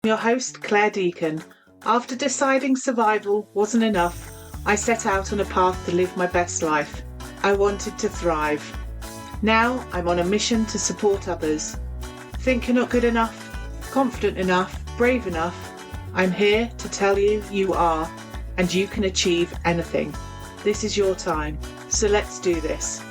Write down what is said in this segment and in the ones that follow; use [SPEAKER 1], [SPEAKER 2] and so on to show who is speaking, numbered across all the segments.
[SPEAKER 1] Your host, Claire Deacon. After deciding survival wasn't enough, I set out on a path to live my best life. I wanted to thrive. Now I'm on a mission to support others. Think you're not good enough, confident enough, brave enough? I'm here to tell you you are, and you can achieve anything. This is your time, so let's do this.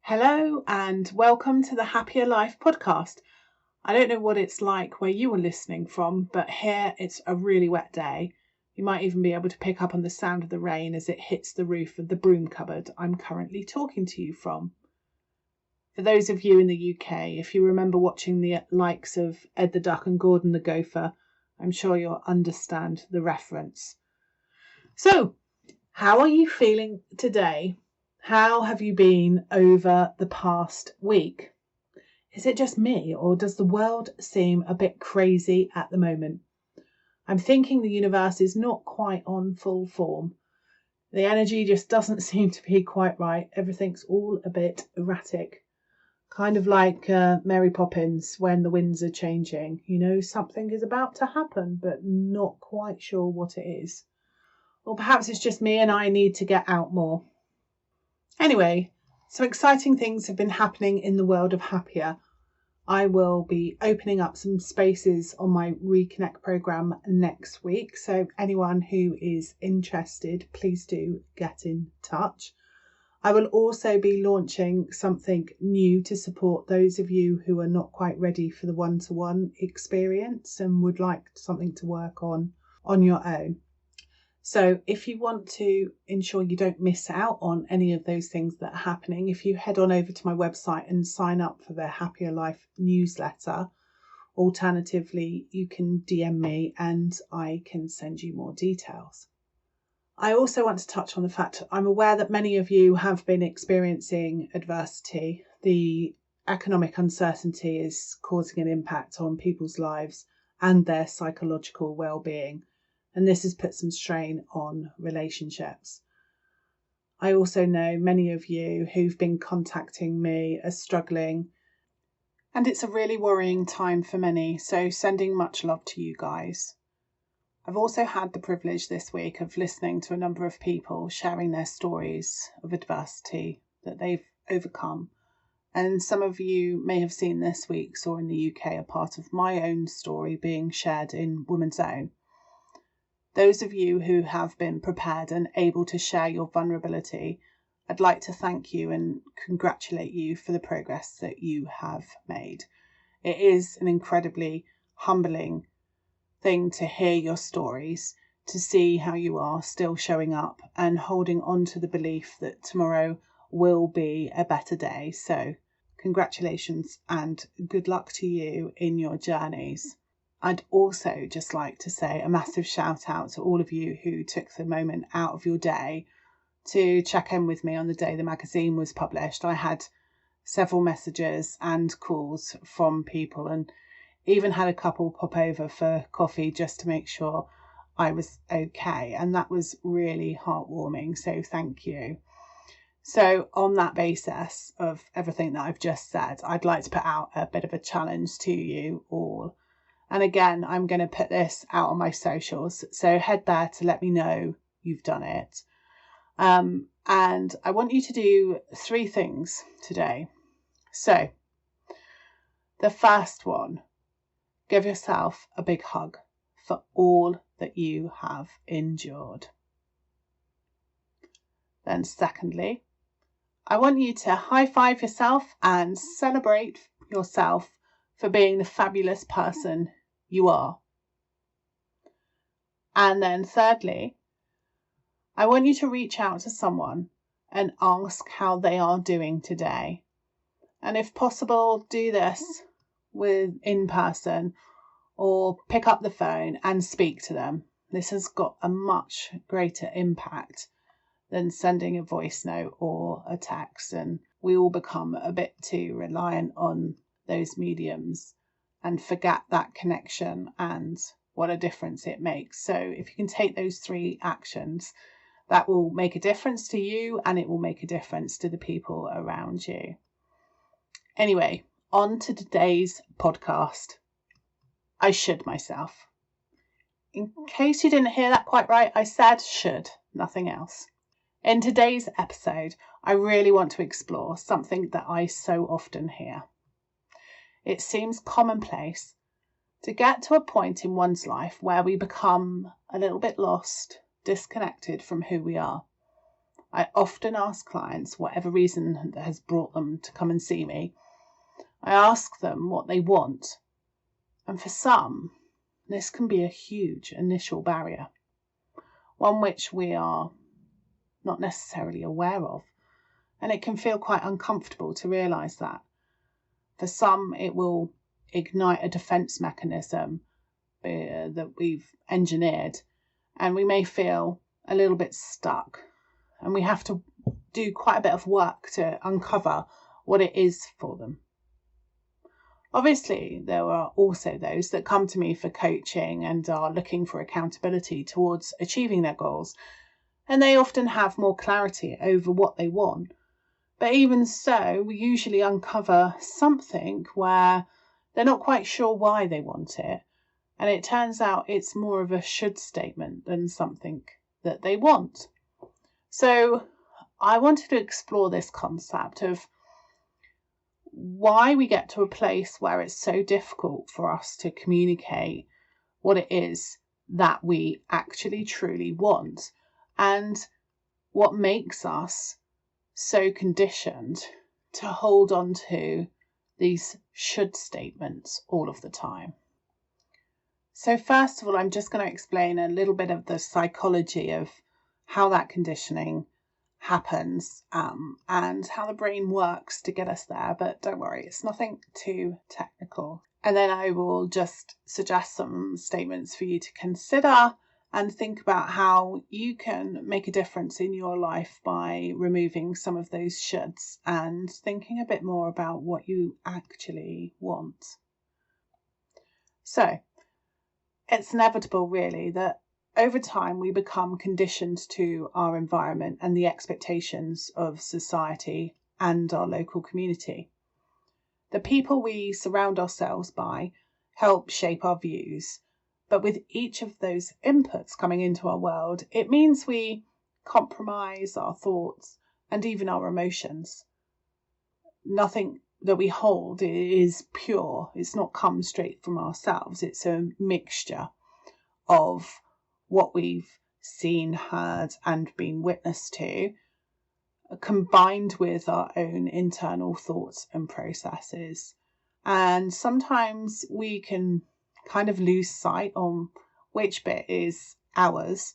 [SPEAKER 1] Hello and welcome to the Happier Life podcast. I don't know what it's like where you are listening from, but here it's a really wet day. You might even be able to pick up on the sound of the rain as it hits the roof of the broom cupboard I'm currently talking to you from. For those of you in the UK, if you remember watching the likes of Ed the Duck and Gordon the Gopher, I'm sure you'll understand the reference. So, how are you feeling today? How have you been over the past week? Is it just me, or does the world seem a bit crazy at the moment? I'm thinking the universe is not quite on full form. The energy just doesn't seem to be quite right. Everything's all a bit erratic. Kind of like Mary Poppins when the winds are changing. You know, something is about to happen, but not quite sure what it is. Or perhaps it's just me and I need to get out more. Anyway, some exciting things have been happening in the world of Happier. I will be opening up some spaces on my Reconnect programme next week. So anyone who is interested, please do get in touch. I will also be launching something new to support those of you who are not quite ready for the one-to-one experience and would like something to work on your own. So if you want to ensure you don't miss out on any of those things that are happening, if you head on over to my website and sign up for the Happier Life newsletter, alternatively, you can DM me and I can send you more details. I also want to touch on the fact I'm aware that many of you have been experiencing adversity. The economic uncertainty is causing an impact on people's lives and their psychological well-being. And this has put some strain on relationships. I also know many of you who've been contacting me are struggling, and it's a really worrying time for many, so sending much love to you guys. I've also had the privilege this week of listening to a number of people sharing their stories of adversity that they've overcome. And some of you may have seen this week's or in the UK a part of my own story being shared in Woman's Own. Those of you who have been prepared and able to share your vulnerability, I'd like to thank you and congratulate you for the progress that you have made. It is an incredibly humbling thing to hear your stories, to see how you are still showing up and holding on to the belief that tomorrow will be a better day. So congratulations and good luck to you in your journeys. I'd also just like to say a massive shout out to all of you who took the moment out of your day to check in with me on the day the magazine was published. I had several messages and calls from people and even had a couple pop over for coffee just to make sure I was okay. And that was really heartwarming. So thank you. So on that basis of everything that I've just said, I'd like to put out a bit of a challenge to you all. And again, I'm going to put this out on my socials. So head there to let me know you've done it. And I want you to do 3 things today. So the first one, give yourself a big hug for all that you have endured. Then secondly, I want you to high five yourself and celebrate yourself for being the fabulous person you are. And then thirdly, I want you to reach out to someone and ask how they are doing today. And if possible, do this in person or pick up the phone and speak to them. This has got a much greater impact than sending a voice note or a text. And we all become a bit too reliant on those mediums and forget that connection and what a difference it makes. So if you can take those 3 actions, that will make a difference to you and it will make a difference to the people around you. Anyway, on to today's podcast. I should myself. In case you didn't hear that quite right, I said should, nothing else. In today's episode, I really want to explore something that I so often hear. It seems commonplace to get to a point in one's life where we become a little bit lost, disconnected from who we are. I often ask clients, whatever reason that has brought them to come and see me, I ask them what they want. And for some, this can be a huge initial barrier, one which we are not necessarily aware of. And it can feel quite uncomfortable to realise that. For some, it will ignite a defence mechanism that we've engineered, and we may feel a little bit stuck. And we have to do quite a bit of work to uncover what it is for them. Obviously, there are also those that come to me for coaching and are looking for accountability towards achieving their goals. And they often have more clarity over what they want. But even so, we usually uncover something where they're not quite sure why they want it. And it turns out it's more of a should statement than something that they want. So I wanted to explore this concept of why we get to a place where it's so difficult for us to communicate what it is that we actually truly want, and what makes us so conditioned to hold on to these should statements all of the time. So first of all, I'm just going to explain a little bit of the psychology of how that conditioning happens and how the brain works to get us there. But don't worry, it's nothing too technical. And then I will just suggest some statements for you to consider and think about how you can make a difference in your life by removing some of those shoulds and thinking a bit more about what you actually want. So it's inevitable, really, that over time we become conditioned to our environment and the expectations of society and our local community. The people we surround ourselves by help shape our views, but with each of those inputs coming into our world, it means we compromise our thoughts and even our emotions. Nothing that we hold is pure. It's not come straight from ourselves. It's a mixture of what we've seen, heard, and been witness to, combined with our own internal thoughts and processes. And sometimes we can kind of lose sight on which bit is ours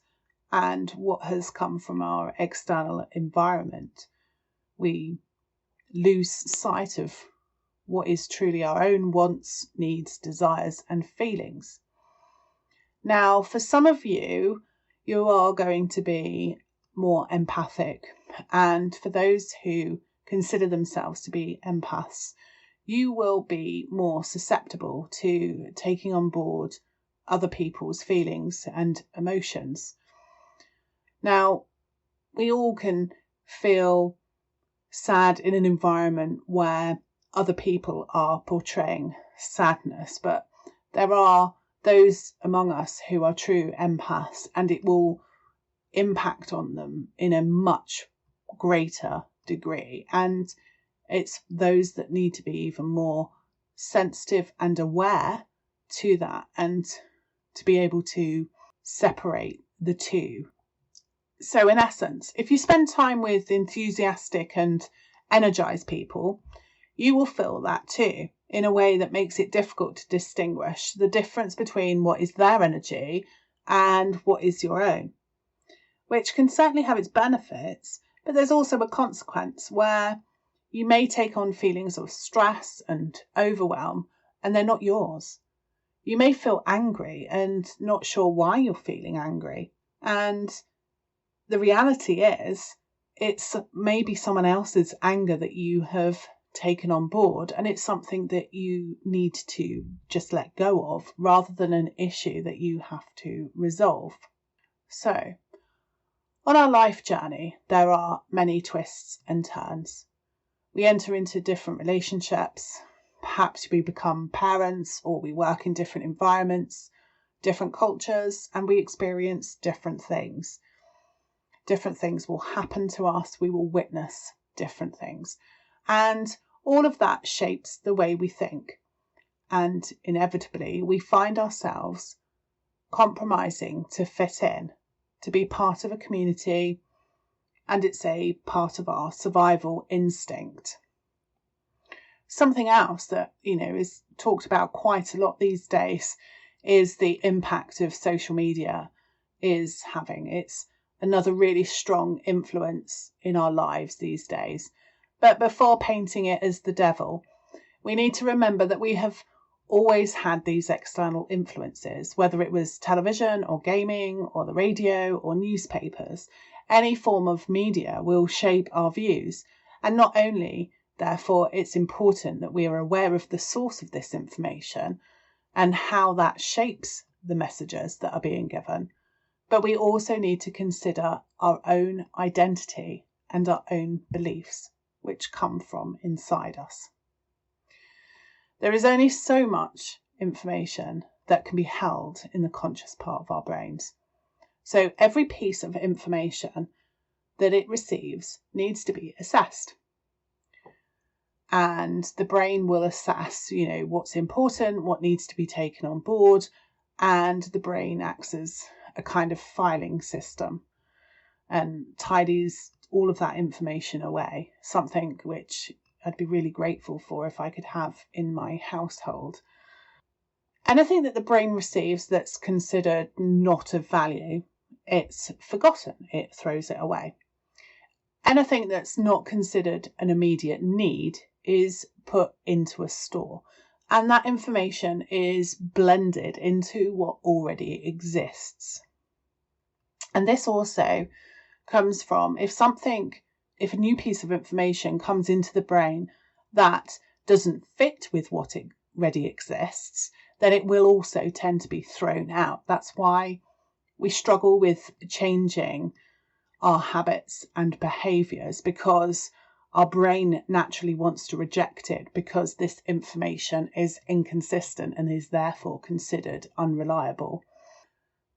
[SPEAKER 1] and what has come from our external environment. We lose sight of what is truly our own wants, needs, desires, and feelings. Now, for some of you, you are going to be more empathic. And for those who consider themselves to be empaths, you will be more susceptible to taking on board other people's feelings and emotions. Now, we all can feel sad in an environment where other people are portraying sadness, but there are those among us who are true empaths, and it will impact on them in a much greater degree. And it's those that need to be even more sensitive and aware to that, and to be able to separate the two. So in essence, if you spend time with enthusiastic and energized people, you will feel that too, in a way that makes it difficult to distinguish the difference between what is their energy and what is your own, which can certainly have its benefits, but there's also a consequence where you may take on feelings of stress and overwhelm, and they're not yours. You may feel angry and not sure why you're feeling angry. And the reality is, it's maybe someone else's anger that you have taken on board, and it's something that you need to just let go of, rather than an issue that you have to resolve. So, on our life journey, there are many twists and turns. We enter into different relationships. Perhaps we become parents, or we work in different environments, different cultures, and we experience different things. Different things will happen to us. We will witness different things. And all of that shapes the way we think. And inevitably, we find ourselves compromising to fit in, to be part of a community, and it's a part of our survival instinct. Something else that, is talked about quite a lot these days is the impact of social media is having. It's another really strong influence in our lives these days. But before painting it as the devil, we need to remember that we have always had these external influences, whether it was television or gaming or the radio or newspapers. Any form of media will shape our views. And not only, therefore, it's important that we are aware of the source of this information and how that shapes the messages that are being given, but we also need to consider our own identity and our own beliefs, which come from inside us. There is only so much information that can be held in the conscious part of our brains. So every piece of information that it receives needs to be assessed. And the brain will assess, what's important, what needs to be taken on board, and the brain acts as a kind of filing system and tidies all of that information away, something which I'd be really grateful for if I could have in my household. Anything that the brain receives that's considered not of value, it's forgotten, it throws it away. Anything that's not considered an immediate need is put into a store, and that information is blended into what already exists. And this also comes from if a new piece of information comes into the brain that doesn't fit with what already exists, then it will also tend to be thrown out. That's why we struggle with changing our habits and behaviours, because our brain naturally wants to reject it because this information is inconsistent and is therefore considered unreliable.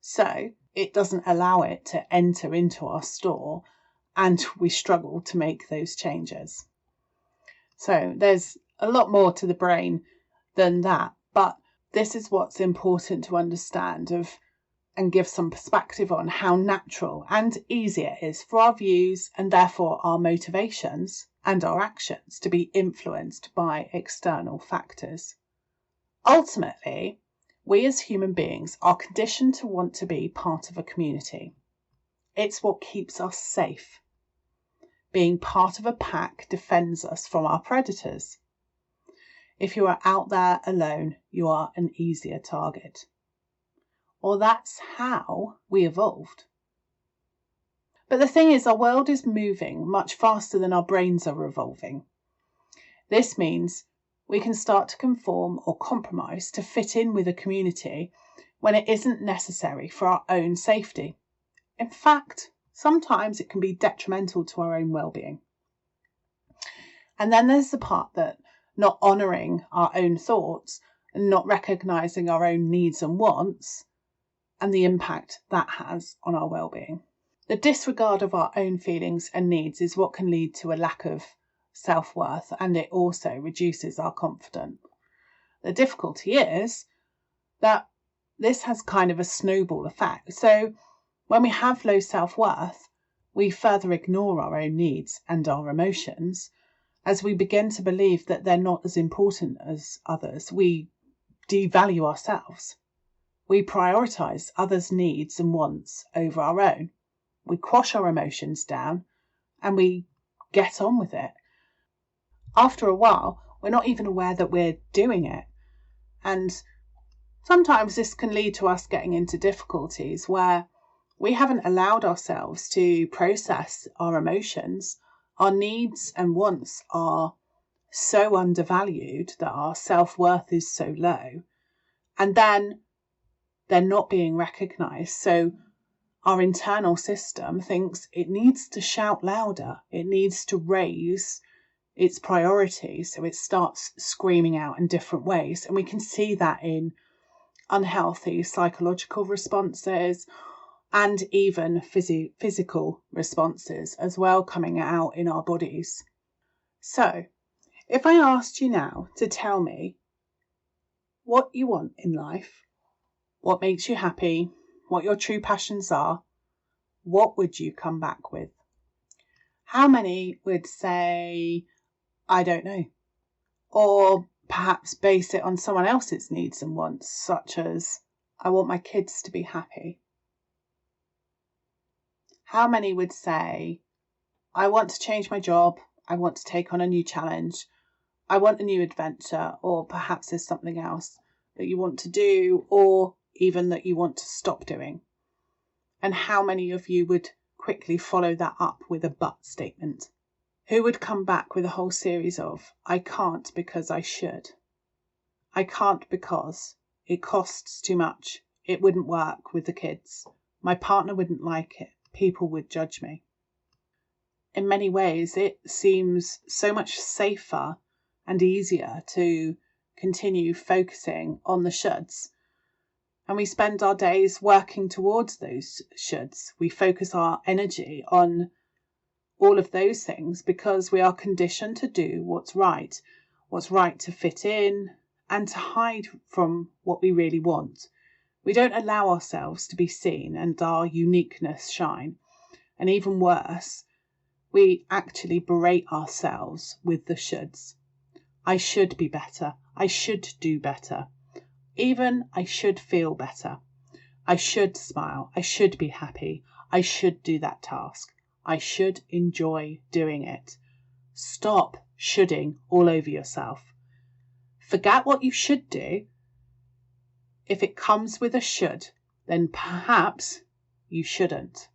[SPEAKER 1] So it doesn't allow it to enter into our store, and we struggle to make those changes. So there's a lot more to the brain than that, but this is what's important to understand and give some perspective on how natural and easy it is for our views and therefore our motivations and our actions to be influenced by external factors. Ultimately, we as human beings are conditioned to want to be part of a community. It's what keeps us safe. Being part of a pack defends us from our predators. If you are out there alone, you are an easier target. Or that's how we evolved. But the thing is, our world is moving much faster than our brains are evolving. This means we can start to conform or compromise to fit in with a community when it isn't necessary for our own safety. In fact, sometimes it can be detrimental to our own well-being. And then there's the part that not honouring our own thoughts and not recognising our own needs and wants and the impact that has on our well-being. The disregard of our own feelings and needs is what can lead to a lack of self-worth, and it also reduces our confidence. The difficulty is that this has kind of a snowball effect. So when we have low self-worth, we further ignore our own needs and our emotions as we begin to believe that they're not as important as others. We devalue ourselves. We prioritise others' needs and wants over our own. We quash our emotions down and we get on with it. After a while, we're not even aware that we're doing it. And sometimes this can lead to us getting into difficulties where we haven't allowed ourselves to process our emotions. Our needs and wants are so undervalued that our self-worth is so low. And then they're not being recognised. So our internal system thinks it needs to shout louder. It needs to raise its priority. So it starts screaming out in different ways. And we can see that in unhealthy psychological responses and even physical responses as well, coming out in our bodies. So if I asked you now to tell me what you want in life, what makes you happy, what your true passions are, what would you come back with? How many would say, I don't know, or perhaps base it on someone else's needs and wants, such as, I want my kids to be happy? How many would say, I want to change my job, I want to take on a new challenge, I want a new adventure, or perhaps there's something else that you want to do, or even that you want to stop doing? And how many of you would quickly follow that up with a but statement? Who would come back with a whole series of, I can't because I should. I can't because it costs too much. It wouldn't work with the kids. My partner wouldn't like it. People would judge me. In many ways, it seems so much safer and easier to continue focusing on the shoulds. And we spend our days working towards those shoulds. We focus our energy on all of those things because we are conditioned to do what's right to fit in and to hide from what we really want. We don't allow ourselves to be seen and our uniqueness shine. And even worse, we actually berate ourselves with the shoulds. I should be better. I should do better. Even I should feel better. I should smile. I should be happy. I should do that task. I should enjoy doing it. Stop shoulding all over yourself. Forget what you should do. If it comes with a should, then perhaps you shouldn't.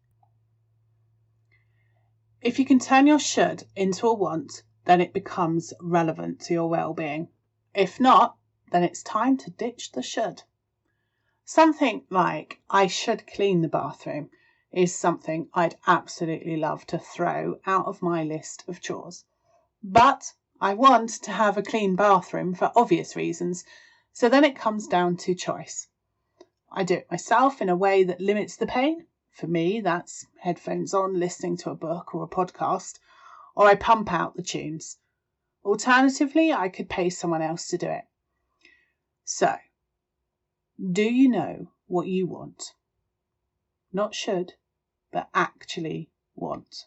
[SPEAKER 1] If you can turn your should into a want, then it becomes relevant to your well-being. If not, then it's time to ditch the should. Something like, I should clean the bathroom, is something I'd absolutely love to throw out of my list of chores. But I want to have a clean bathroom for obvious reasons, so then it comes down to choice. I do it myself in a way that limits the pain. For me, that's headphones on, listening to a book or a podcast, or I pump out the tunes. Alternatively, I could pay someone else to do it. So, do you know what you want? Not should, but actually want.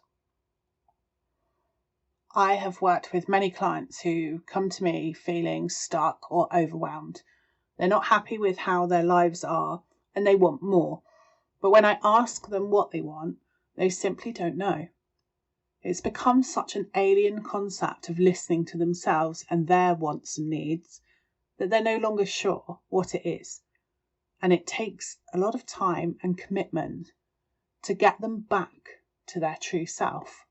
[SPEAKER 1] I have worked with many clients who come to me feeling stuck or overwhelmed. They're not happy with how their lives are and they want more. But when I ask them what they want, they simply don't know. It's become such an alien concept of listening to themselves and their wants and needs that they're no longer sure what it is. And it takes a lot of time and commitment to get them back to their true self.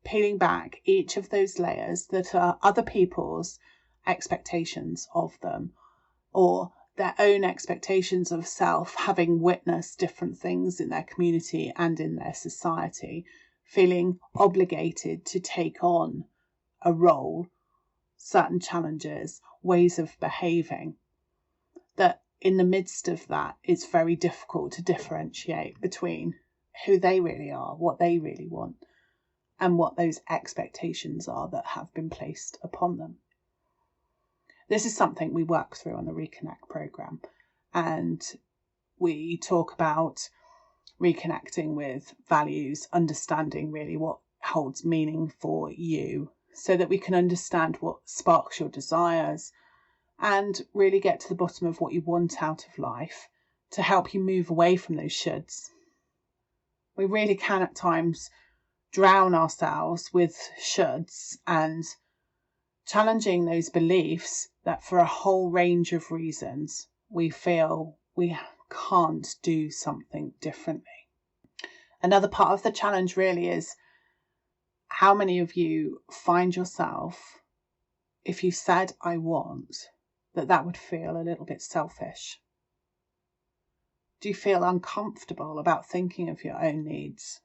[SPEAKER 1] Peeling back each of those layers that are other people's expectations of them, or their own expectations of self, having witnessed different things in their community and in their society, feeling obligated to take on a role, certain challenges, ways of behaving, that in the midst of that, it's very difficult to differentiate between who they really are, what they really want, and what those expectations are that have been placed upon them. This is something we work through on the Reconnect program, and we talk about reconnecting with values, understanding really what holds meaning for you, so that we can understand what sparks your desires and really get to the bottom of what you want out of life to help you move away from those shoulds. We really can at times drown ourselves with shoulds and challenging those beliefs that for a whole range of reasons we feel we can't do something differently. Another part of the challenge really is how many of you find yourself, if you said I want, that would feel a little bit selfish? Do you feel uncomfortable about thinking of your own needs?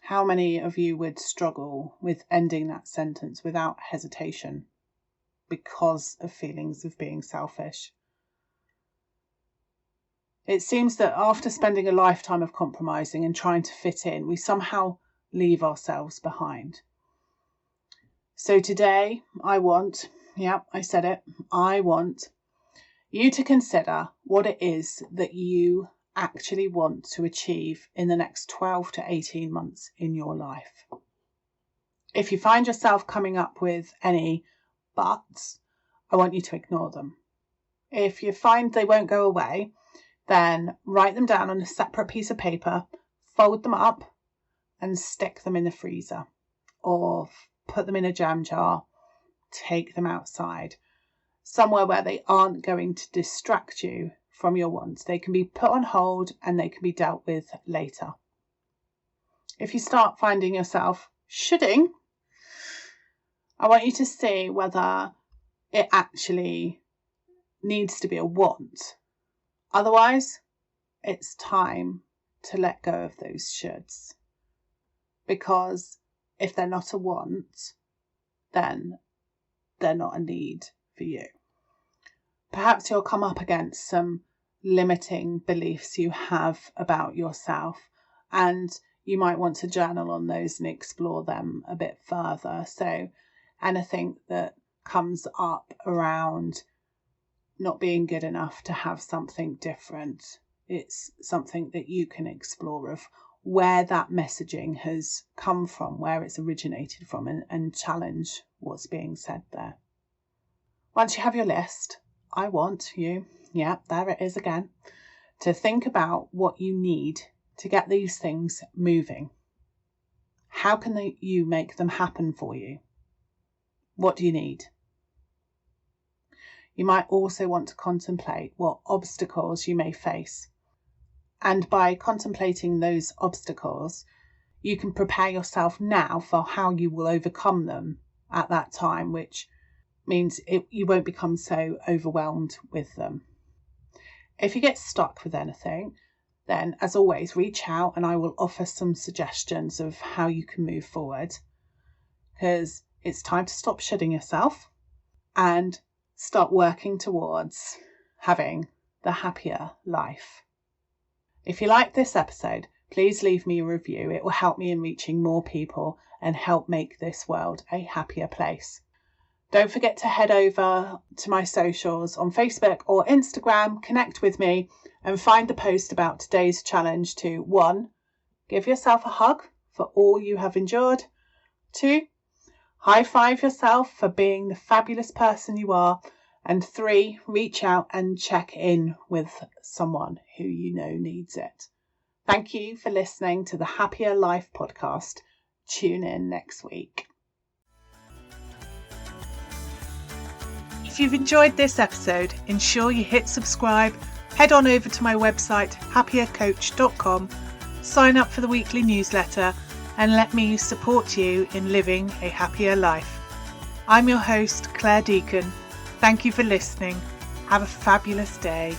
[SPEAKER 1] How many of you would struggle with ending that sentence without hesitation because of feelings of being selfish? It seems that after spending a lifetime of compromising and trying to fit in, we somehow leave ourselves behind. So today I want you to consider what it is that you actually want to achieve in the next 12 to 18 months in your life. If you find yourself coming up with any buts, I want you to ignore them. If you find they won't go away, then write them down on a separate piece of paper, fold them up and stick them in the freezer, or put them in a jam jar, take them outside, somewhere where they aren't going to distract you from your wants. They can be put on hold and they can be dealt with later. If you start finding yourself shoulding, I want you to see whether it actually needs to be a want. Otherwise, it's time to let go of those shoulds. Because if they're not a want, then they're not a need for you. Perhaps you'll come up against some limiting beliefs you have about yourself, and you might want to journal on those and explore them a bit further. So anything that comes up around not being good enough to have something different, it's something that you can explore of where that messaging has come from, where it's originated from, and challenge what's being said there. Once you have your list, I want you, there it is again, to think about what you need to get these things moving. How can you make them happen for you? What do you need? You might also want to contemplate what obstacles you may face. And by contemplating those obstacles, you can prepare yourself now for how you will overcome them at that time, which means you won't become so overwhelmed with them. If you get stuck with anything, then as always, reach out and I will offer some suggestions of how you can move forward, because it's time to stop shoulding yourself and start working towards having the happier life. If you like this episode, please leave me a review. It will help me in reaching more people and help make this world a happier place. Don't forget to head over to my socials on Facebook or Instagram, connect with me and find the post about today's challenge to 1. Give yourself a hug for all you have endured. 2. High five yourself for being the fabulous person you are. And 3, reach out and check in with someone who you know needs it. Thank you for listening to the Happier Life podcast. Tune in next week. If you've enjoyed this episode, ensure you hit subscribe, head on over to my website happiercoach.com, sign up for the weekly newsletter and let me support you in living a happier life. I'm your host, Claire Deacon. Thank you for listening. Have a fabulous day.